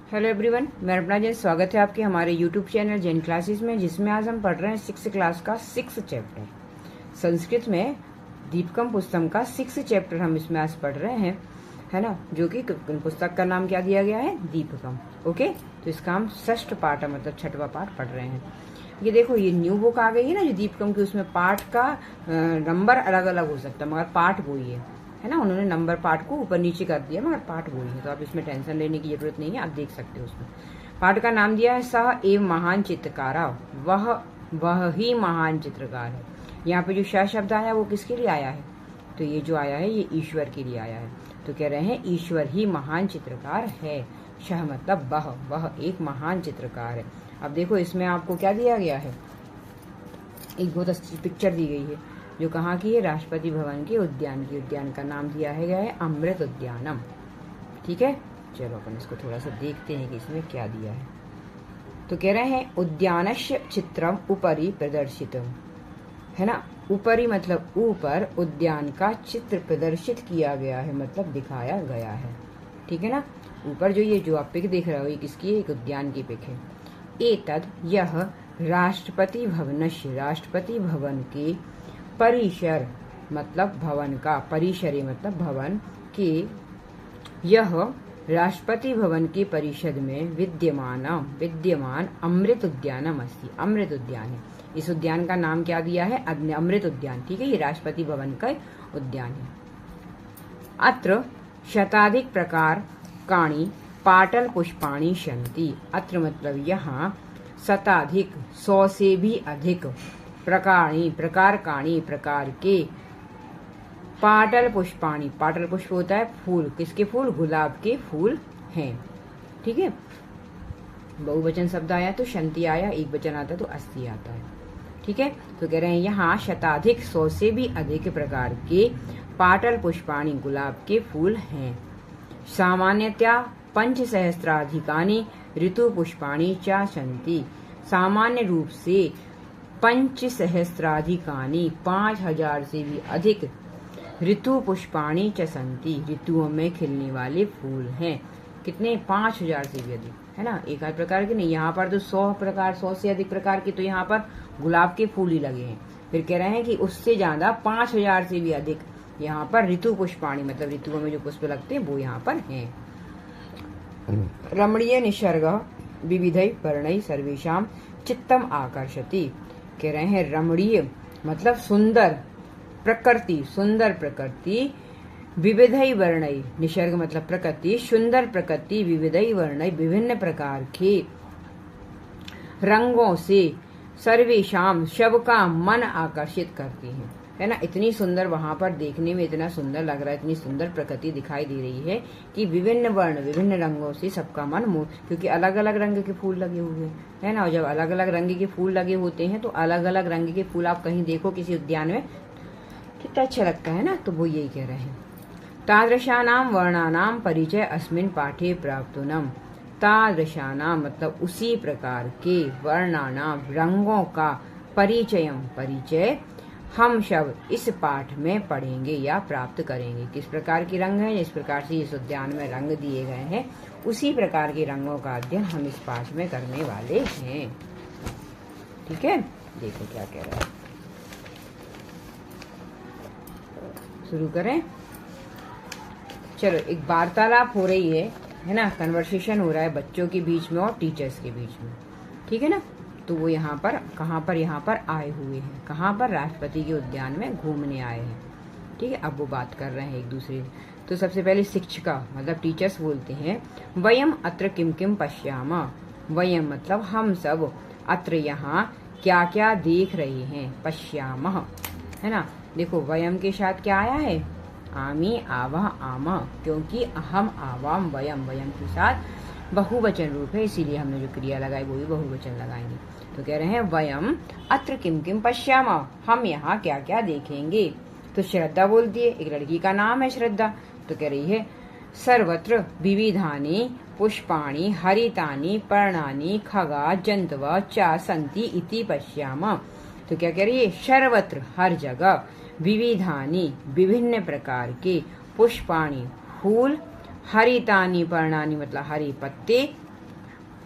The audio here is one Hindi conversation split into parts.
हेलो एवरीवन, मैं अपना जैन स्वागत है आपके हमारे यूट्यूब चैनल जैन क्लासेस में, जिसमें आज हम पढ़ रहे हैं 6th क्लास का 6th चैप्टर संस्कृत में दीपकम पुस्तक का 6th चैप्टर हम इसमें आज पढ़ रहे हैं, है ना। जो कि पुस्तक का नाम क्या दिया गया है, दीपकम। ओके, तो इसका हम 6th पार्ट मतलब 6वां पार्ट पढ़ रहे हैं। ये देखो, ये न्यू बुक आ गई है ना जो दीपकम की, उसमें पार्ट का नंबर अलग अलग हो सकता है मगर पार्ट वही है ना। उन्होंने नंबर पार्ट को ऊपर नीचे कर दिया मगर पार्ट वही है, तो आप इसमें टेंशन लेने की जरूरत नहीं है, आप देख सकते हो। उसमें पार्ट का नाम दिया है सह एव महान चित्रकारा, वह ही महान चित्रकार है। यहाँ पे जो श शब्द आया वो किसके लिए आया है, तो ये जो आया है ये ईश्वर के लिए आया है। तो कह रहे हैं ईश्वर ही महान चित्रकार है। शह मतलब वह एक महान चित्रकार है। अब देखो इसमें आपको क्या दिया गया है, एक बहुत अच्छी पिक्चर दी गई है जो कहाँ की है, राष्ट्रपति भवन के उद्यान की। उद्यान का नाम दिया है गया है अमृत उद्यानम। ठीक है, चलो अपन इसको थोड़ा सा देखते हैं कि इसमें क्या दिया है। तो कह रहे हैं उद्यानस्य चित्रम उपरि प्रदर्शितम, है ना। ऊपरी मतलब ऊपर, उद्यान का चित्र प्रदर्शित किया गया है मतलब दिखाया गया है। ठीक है ना। ऊपर जो ये जो आप पिक देख रहे हो ये किसकी है, एक उद्यान की पिक है। एतद यह राष्ट्रपति भवनस्य, राष्ट्रपति भवन के परिसर मतलब भवन का, परिसरे मतलब भवन के, यह राष्ट्रपति भवन के परिषद में विद्यमान अमृत उद्यानम अस्ति, अमृत उद्यान है। इस उद्यान का नाम क्या दिया है, अमृत उद्यान। ठीक है, ये राष्ट्रपति भवन का उद्यान है। अत्र शताधिक प्रकार काणी पाटल पुष्पाणी सन्ति, अत्र मतलब यहाँ शताधिक 100 से भी अधिक प्रकार के पाटल पुष्पाणी, पाटल पुष्प होता है फूल, किसके फूल, गुलाब के फूल हैं। ठीक है, बहुवचन शब्द आया तो शंति आया, एक वचन आता तो अस्ति आता है। ठीक है, तो कह रहे हैं यहाँ शताधिक 100 से भी अधिक प्रकार के पाटल पुष्पाणी गुलाब के फूल हैं। सामान्यतया 5,000 ऋतु पुष्पाणी च सन्ति, सामान्य रूप से 5,000 5,000 से भी अधिक ऋतु पुष्पाणी च सन्ति, ऋतुओं में खिलने वाले फूल हैं। कितने, 5,000 से भी अधिक, है ना। एक आध प्रकार के नहीं, यहाँ पर तो 100 से अधिक प्रकार के तो यहाँ पर गुलाब के फूल ही लगे हैं। फिर कह रहे हैं कि उससे ज्यादा 5,000 से भी अधिक यहाँ पर ऋतु पुष्पाणी मतलब ऋतुओं में जो पुष्प लगते हैं वो यहाँ पर हैं। रमणीय निसर्ग विविधै वर्णै सर्वेषां चित्तम आकर्षति, कह रहे हैं रमणीय मतलब सुंदर प्रकृति, सुंदर प्रकृति, विविधै वर्णै, निसर्ग मतलब प्रकृति, सुंदर प्रकृति, विविधै वर्णै विभिन्न प्रकार के रंगों से सर्वेषाम सबका मन आकर्षित करती है, है ना। इतनी सुंदर, वहां पर देखने में इतना सुंदर लग रहा है, इतनी सुंदर प्रकृति दिखाई दे रही है कि विभिन्न वर्ण विभिन्न रंगों से सबका मन मोह, क्योंकि अलग अलग रंग के फूल लगे हुए हैं ना। और जब अलग अलग रंग के फूल लगे होते हैं तो अलग अलग रंग के फूल आप कहीं देखो किसी उद्यान में कितना अच्छा लगता है ना, तो वो यही कह रहे हैं। तादृशानाम वर्णानाम परिचय अस्मिन् पाठे प्राप्तुनम, तादृशानाम मतलब उसी प्रकार के, वर्णानाम रंगों का, परिचय हम सब इस पाठ में पढ़ेंगे या प्राप्त करेंगे। किस प्रकार के रंग हैं, जिस प्रकार से इस उद्यान में रंग दिए गए हैं उसी प्रकार के रंगों का अध्ययन हम इस पाठ में करने वाले हैं। ठीक है, देखो क्या कह रहा है, शुरू करें। चलो, एक वार्तालाप हो रही है ना, कन्वर्सेशन हो रहा है बच्चों के बीच में और टीचर्स के बीच में। ठीक है ना। तो वो यहाँ पर कहाँ पर, यहाँ पर आए हुए हैं, कहाँ पर, राष्ट्रपति के उद्यान में घूमने आए हैं। ठीक है, अब वो बात कर रहे हैं एक दूसरे। तो सबसे पहले शिक्षिका मतलब टीचर्स बोलते हैं, वयम अत्र किम किम पश्यामा, वयम मतलब हम सब, अत्र यहाँ क्या क्या देख रहे हैं, पश्यामः, है ना। देखो वयम के साथ क्या आया है, आमी आवह आमा, क्योंकि अहम आवाम वयम, वयम के साथ बहुवचन रूप है इसीलिए हमने जो क्रिया लगाई वो भी बहुवचन लगाएंगे। तो कह रहे हैं वयम अत्र किम किम पश्यामा, हम यहाँ क्या क्या देखेंगे। तो श्रद्धा बोलती है, एक लड़की का नाम है श्रद्धा, तो कह रही है सर्वत्र विविधानि पुष्पाणि हरितानि पर्णानि खगा जंतव च सन्ति इति पश्यामा। तो क्या कह रही है, सर्वत्र हर जगह, विविधानि विभिन्न प्रकार के, पुष्पाणि फूल, हरितानि पर्णानि मतलब हरे पत्ते,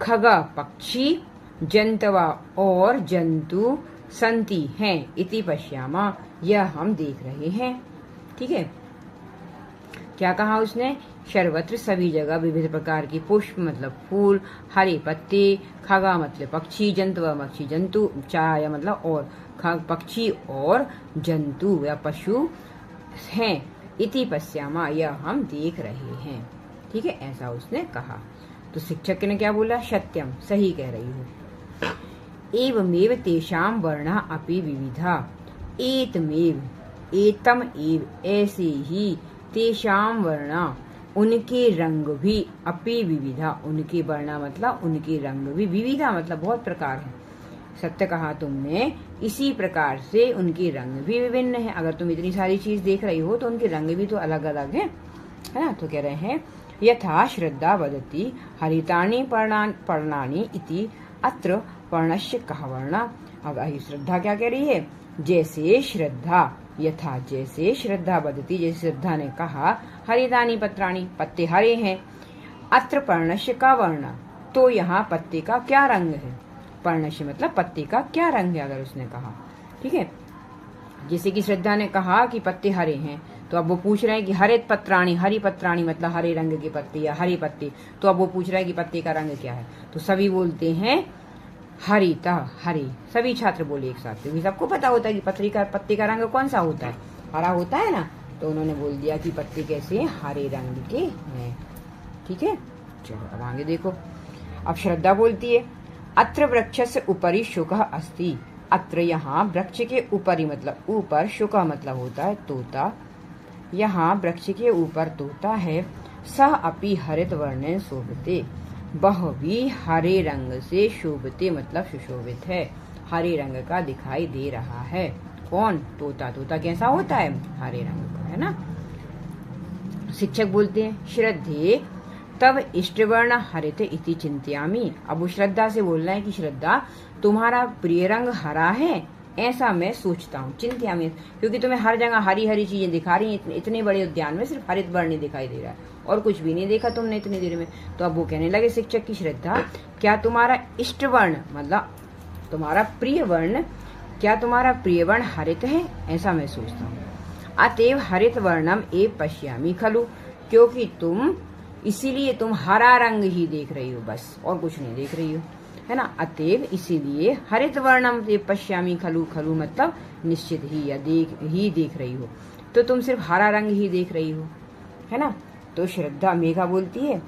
खगा पक्षी, जंतवा और जंतु, संति हैं, इति पश्यामा यह हम देख रहे हैं। ठीक है, क्या कहा उसने? सर्वत्र सभी जगह विविध प्रकार की पुष्प मतलब फूल, हरे पत्ते, खगा मतलब पक्षी, जंतवा मक्षी जंतु, छाया मतलब और, पक्षी और जंतु या पशु हैं, इति पश्यामा यह हम देख रहे हैं। ठीक है, ऐसा उसने कहा। तो शिक्षक ने क्या बोला? सत्यम, सही कह रही हो। एवमेव तेषां वर्णा अपि विविधा, एतमेव एतम एव ऐसे ही, तेषां वर्णा उनके रंग भी, अपि विविधा उनके वर्णा मतलब उनके रंग भी, विविधा मतलब बहुत प्रकार है। सत्य कहा तुमने, इसी प्रकार से उनके रंग भी विभिन्न है। अगर तुम इतनी सारी चीज देख रही हो तो उनके रंग भी तो अलग अलग है ना। तो कह रहे हैं यथा श्रद्धा वदति हरितानि पर्णानि इति अत्र पर्णस्य कः वर्णः। अब श्रद्धा क्या कह रही है? जैसे श्रद्धा, यथा जैसे श्रद्धा वदति, जैसे श्रद्धा ने कहा हरितानि पत्राणि पत्ते हरे हैं, अत्र पर्णस्य का वर्ण, तो यहाँ पत्ते का क्या रंग है? पर्णस्य मतलब पत्ते का क्या रंग है, अगर उसने कहा। ठीक है, जैसे कि श्रद्धा ने कहा कि पत्ते हरे हैं, तो अब वो पूछ रहे हैं कि हरित पत्राणि, हरी पत्राणि मतलब हरे रंग के पत्ते या हरे पत्ते, तो अब वो पूछ रहा है कि पत्ते का रंग क्या है। तो सभी बोलते हैं हरिता, हरे, सभी छात्र बोले एक साथ, क्योंकि सबको पता होता है कि पत्ते का रंग कौन सा होता है, हरा होता है ना। तो उन्होंने बोल दिया कि पत्ते कैसे हरे रंग के हैं। ठीक है, चलो अब आगे देखो। अब श्रद्धा बोलती है अत्र वृक्षस्य उपरि शुकः अस्ति, अत्र यहाँ वृक्ष के ऊपरी मतलब ऊपर, शुकः मतलब होता है तोता, यहाँ वृक्ष के ऊपर तोता है, सह अपि हरित वर्णेन शोभते, वह भी हरे रंग से शोभते मतलब सुशोभित है, हरे रंग का दिखाई दे रहा है। कौन? तोता। तोता कैसा होता है? हरे रंग का, है ना। शिक्षक बोलते हैं श्रद्धे तब इष्टवर्ण हरित इति चिंत्यामि। अब वो श्रद्धा से बोलना है कि श्रद्धा तुम्हारा प्रिय रंग हरा है, ऐसा मैं सोचता हूँ। चिंत्यामि क्योंकि तुम्हें हर जगह हरी हरी चीजें दिखा रही हैं, इतने बड़े उद्यान में सिर्फ हरित वर्ण ही दिखाई दे रहा है और कुछ भी नहीं देखा तुमने इतनी देर में। तो अब वो कहने लगे शिक्षक की श्रद्धा, क्या तुम्हारा इष्ट वर्ण मतलब तुम्हारा प्रिय वर्ण, क्या तुम्हारा प्रिय वर्ण हरित है? ऐसा मैं सोचता हूँ। अतएव हरित वर्णम एव पश्यामि खलु, क्योंकि इसीलिए तुम हरा रंग ही देख रही हो, बस और कुछ नहीं देख रही हो, है ना। अतएव इसीलिए हरित वर्णम एव पश्यामि खलु, खलु मतलब निश्चित ही या देख रही हो, तो तुम सिर्फ हरा रंग ही देख रही हो, है ना। तो श्रद्धा मेघा बोलती है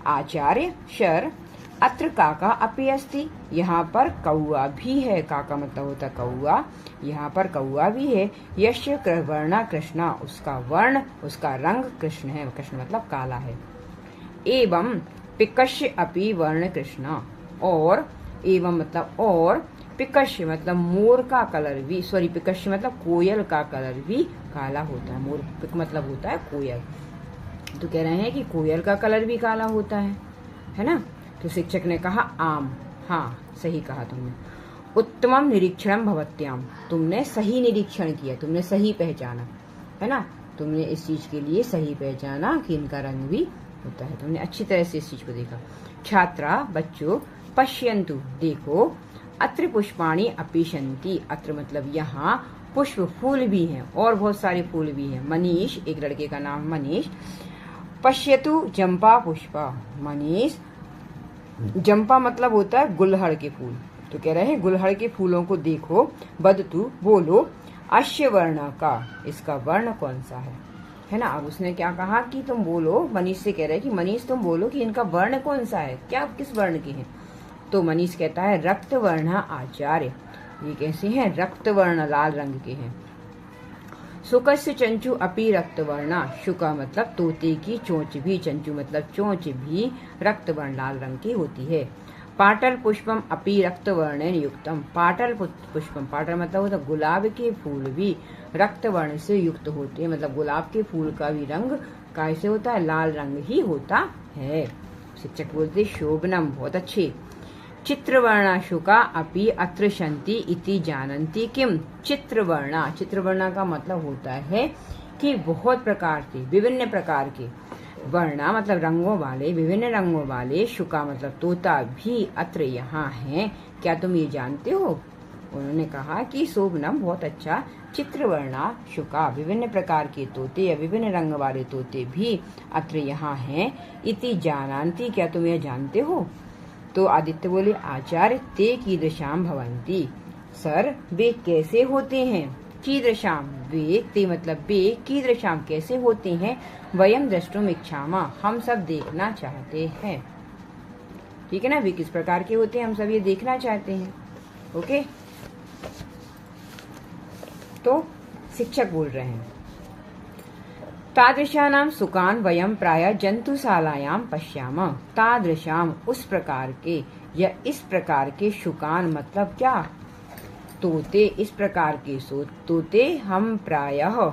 आचार्य शर अत्र काका अपि अस्ति, यहाँ पर कौआ भी है। काका मतलब होता कौआ, यहाँ पर कौआ भी है। यश वर्णा कृष्णा, उसका वर्ण उसका रंग कृष्ण है, कृष्ण मतलब काला है। एवं पिकश्य अपि वर्ण कृष्णा, और एवं मतलब और, पिकश्य मतलब मोर का कलर भी, सॉरी पिकश्य मतलब कोयल का कलर भी काला होता है। मोर पिक मतलब होता है कोयल, तो कह रहे हैं कि कोयल का कलर भी काला होता है ना। तो शिक्षक ने कहा आम, हाँ सही कहा तुमने। उत्तमम निरीक्षण भवत्याम, तुमने सही निरीक्षण किया, तुमने सही पहचाना, है ना। तुमने इस चीज के लिए सही पहचाना कि इनका रंग भी होता है, तुमने अच्छी तरह से इस चीज को देखा। छात्रा बच्चों पश्यन्तु देखो, अत्र पुष्पाणि अपि सन्ति, अत्र मतलब यहाँ पुष्प फूल भी हैं और बहुत सारे फूल भी हैं। मनीष, एक लड़के का नाम मनीष, पश्यतु जंपा पुष्पा, मनीष जंपा मतलब होता है गुलहड़ के फूल, तो कह रहे हैं गुलहड़ के फूलों को देखो। वदतु बोलो, अश्य वर्ण का, इसका वर्ण कौन सा है ना। अब उसने क्या कहा कि तुम बोलो, मनीष से कह रहे हैं कि मनीष तुम बोलो कि इनका वर्ण कौन सा है, क्या किस वर्ण के हैं। तो मनीष कहता है रक्त वर्ण आचार्य, ये कैसे हैं? रक्त वर्ण लाल रंग के हैं। शुकस्य चंचु अपि रक्त वर्णा, शुका मतलब तोते की चोंच भी, चंचु मतलब चोंच भी रक्त वर्ण लाल रंग की होती है। पाटल पुष्पम अपि रक्त वर्णेन युक्तम, पाटल पुष्पम, पाटल मतलब होता गुलाब के फूल भी रक्त वर्ण से युक्त होते हैं, मतलब गुलाब के फूल का भी रंग कैसे होता है? लाल रंग ही होता है। शिक्षक बोलते शोभनम, बहुत अच्छे। चित्रवर्णा शुका अपि अत्र सन्ति इति जानन्ति किम, चित्रवर्णा, चित्रवर्णा का मतलब होता है कि बहुत प्रकार के, विभिन्न प्रकार के, वर्णा मतलब रंगों वाले, विभिन्न रंगों वाले, शुका मतलब तोता भी अत्र यहाँ हैं, क्या तुम ये जानते हो? उन्होंने कहा कि शोभनम बहुत अच्छा, चित्रवर्णा शुका विभिन्न प्रकार के तोते या विभिन्न रंग वाले तोते भी अत्र यहाँ हैं, इति जानन्ति क्या तुम यह जानते हो? तो आदित्य बोले आचार्य ते कीदृशाम भवन्ति, सर वे कैसे होते हैं? कीदृशाम वे, ते मतलब वे, कीदृशाम कैसे होते हैं? वयम द्रष्टुम इच्छामा हम सब देखना चाहते हैं। ठीक है ना, वे किस प्रकार के होते हैं हम सब ये देखना चाहते हैं। ओके, तो शिक्षक बोल रहे हैं तादृशानाम सुकान वयम प्राय जंतुशालायाम पश्याम, तादृशाम उस प्रकार के या इस प्रकार के, शुकान मतलब क्या? तोते, इस प्रकार के तोते हम प्रायः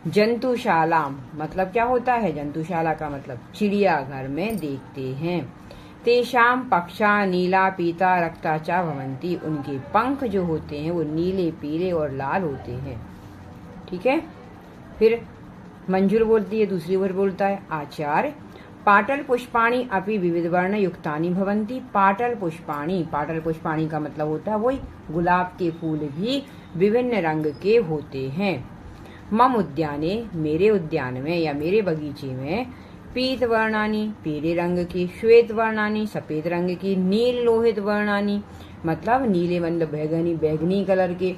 जंतुशाला मतलब क्या होता है? जंतुशाला का मतलब चिड़ियाघर में देखते हैं। तेषाम पक्षा नीला पीता रक्ताचा भवंती, उनके पंख जो होते हैं वो नीले पीले और लाल होते हैं। ठीक है, फिर मंजूर बोलती है, दूसरी ओर बोलता है आचार्य पाटल पुष्पाणी अपि विविध वर्ण युक्तानि भवंती, पाटल पुष्पाणी, पाटल पुष्पाणी का मतलब होता है वही गुलाब के फूल भी विभिन्न रंग के होते हैं। मम उद्याने मेरे उद्यान में या मेरे बगीचे में, पीत वर्णानी पीले रंग की, श्वेत वर्णानी सफेद रंग की, नील लोहित वर्णानी मतलब नीले मतलब बैगनी बैगनी कलर के,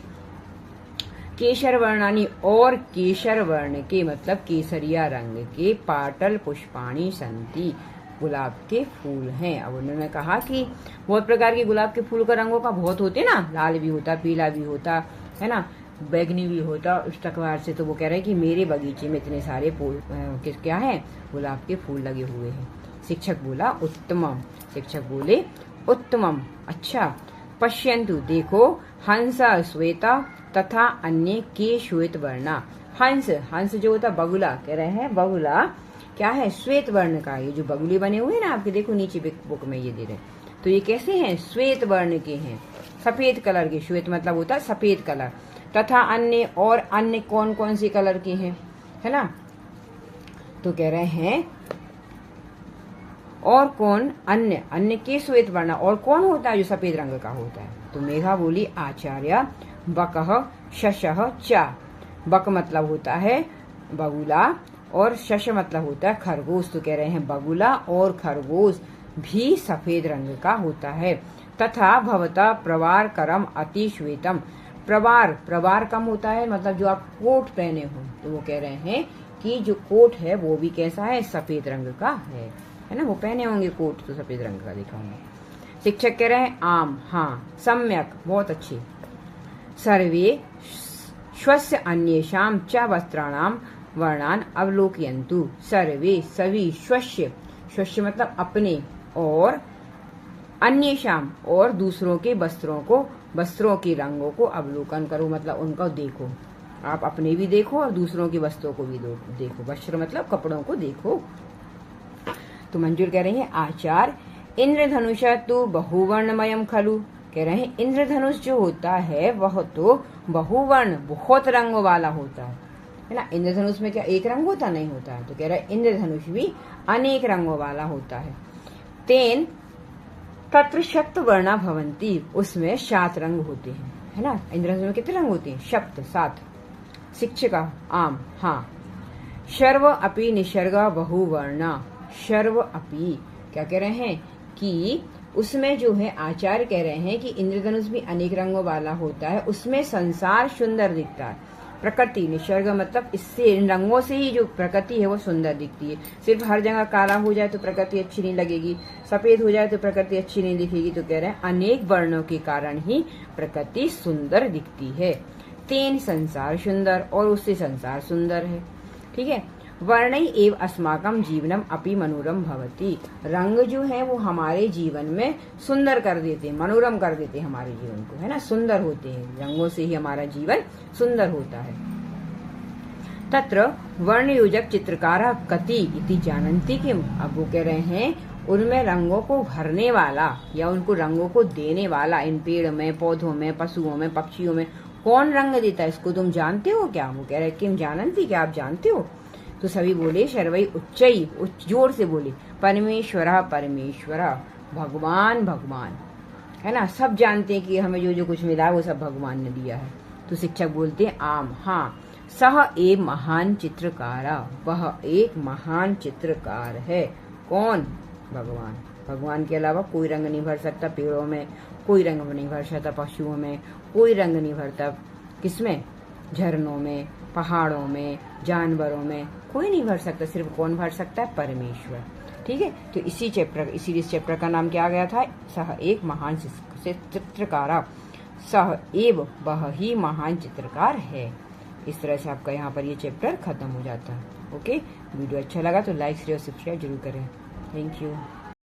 केशर वर्णानी और केशर वर्ण के मतलब केसरिया रंग के, पाटल पुष्पाणी संति गुलाब के फूल हैं। अब उन्होंने कहा कि बहुत प्रकार के गुलाब के फूल का रंगों का बहुत होते ना, लाल भी होता, पीला भी होता है ना, बैगनी भी होता, उस प्रकार से। तो वो कह रहे हैं कि मेरे बगीचे में इतने सारे फूल क्या है? गुलाब के फूल लगे हुए हैं। शिक्षक बोला उत्तमम, शिक्षक बोले उत्तमम अच्छा। पश्यन्तु देखो, हंसा श्वेता तथा अन्य के श्वेत वर्णा, हंस, हंस जो होता बगुला, कह रहे हैं बगुला क्या है? श्वेत वर्ण का। ये जो बगुले बने हुए हैं ना आपके, देखो नीचे बुक में ये दे रहे, तो ये कैसे हैं? श्वेत वर्ण के हैं, सफेद कलर के। श्वेत मतलब होता है सफेद कलर। तथा अन्य, और अन्य कौन कौन से कलर के हैं, है ना? तो कह रहे हैं और कौन? अन्य, अन्य के श्वेत वर्ण, और कौन होता है जो सफेद रंग का होता है? तो मेघा बोली आचार्य बकह शशः चा, बक मतलब होता है बगुला और शश मतलब होता है खरगोश। तो कह रहे हैं बगुला और खरगोश भी सफेद रंग का होता है। तथा भवता प्रवार करम अति श्वेतम, प्रवार, प्रवार कम होता है मतलब जो आप कोट पहने हो, तो वो कह रहे हैं कि जो कोट है वो भी कैसा है? सफेद रंग का है ना, वो पहने होंगे कोट तो सफेद रंग का दिखा होंगे। शिक्षक कह रहे हैं आम हाँ, सम्यक बहुत अच्छे। सर्वे स्वस्य अन्येषां च वस्त्राणां वर्णान अवलोकयन्तु, सर्वे सभी, स्वस्य, स्वस्य मतलब अपने, और अन्येषां और दूसरों के वस्त्रों को, वस्त्रों के रंगों को अवलोकन करो मतलब उनको देखो। आप अपने भी देखो और दूसरों के वस्त्रों को भी देखो। वस्त्र मतलब कपड़ों को देखो। तो मंजूर कह रही है आचार्य इंद्रधनुष तो बहुवर्णमयम खलु, कह रहे हैं इंद्रधनुष जो होता है वह तो बहुवर्ण बहुत रंगों वाला होता है ना। इंद्रधनुष में क्या एक रंग होता? नहीं होता है। तो कह रहा है इंद्रधनुष भी अनेक रंगों वाला होता है। तेन तत्र सप्त वर्णा भवंती, उसमें 7 रंग होते हैं, है ना। इंद्रधनुष में कितने रंग होते हैं? सप्त, 7। शिक्षिका आम हाँ। शर्व अपि निसर्ग बहुवर्णा, शर्व अपि क्या कह रहे हैं कि उसमें जो है आचार्य कह रहे हैं कि इंद्रधनुष भी अनेक रंगों वाला होता है, उसमें संसार सुंदर दिखता है। प्रकृति, निसर्ग मतलब इससे, इन रंगों से ही जो प्रकृति है वो सुंदर दिखती है। सिर्फ हर जगह काला हो जाए तो प्रकृति अच्छी नहीं लगेगी, सफेद हो जाए तो प्रकृति अच्छी नहीं दिखेगी। तो कह रहे हैं अनेक वर्णों के कारण ही प्रकृति सुंदर दिखती है। तेन संसार सुंदर, और उससे संसार सुंदर है। ठीक है। वर्णै एव अस्माकम जीवनम अपि मनोरम भवति, रंग जो है वो हमारे जीवन में सुंदर कर देते हैं, मनोरम कर देते हैं हमारे जीवन को, है ना, सुंदर होते हैं। रंगों से ही हमारा जीवन सुंदर होता है। तत्र वर्ण योजक चित्रकार कति इति जानन्ति किम, अब वो कह रहे हैं उनमें रंगों को भरने वाला या उनको रंगों को देने वाला, इन पेड़ में, पौधों में, पशुओं में, पक्षियों में कौन रंग देता है, इसको तुम जानते हो क्या? वो कह रहे हैं किम जानन्ति, क्या आप जानते हो? तो सभी बोले शर्वई उच्चई, जोर से बोले परमेश्वरा परमेश्वरा, भगवान भगवान, है ना। सब जानते हैं कि हमें जो जो कुछ मिला है वो सब भगवान ने दिया है। तो शिक्षक बोलते हैं आम, हाँ। सह एक महान चित्रकारा, वह एक महान चित्रकार है। कौन? भगवान। भगवान के अलावा कोई रंग नहीं भर सकता पेड़ों में, कोई रंग नहीं भर सकता पशुओं में, कोई रंग नहीं भरता किसमें? झरनों में, पहाड़ों में, जानवरों में, कोई नहीं भर सकता। सिर्फ कौन भर सकता है? परमेश्वर। ठीक है, तो इसीलिए इस चैप्टर का नाम क्या गया था? सह एक महान चित्रकारा, सह एव वह ही महान चित्रकार है। इस तरह से आपका यहाँ पर ये चैप्टर खत्म हो जाता है। ओके, वीडियो अच्छा लगा तो लाइक शेयर और सब्सक्राइब जरूर करें। Thank you.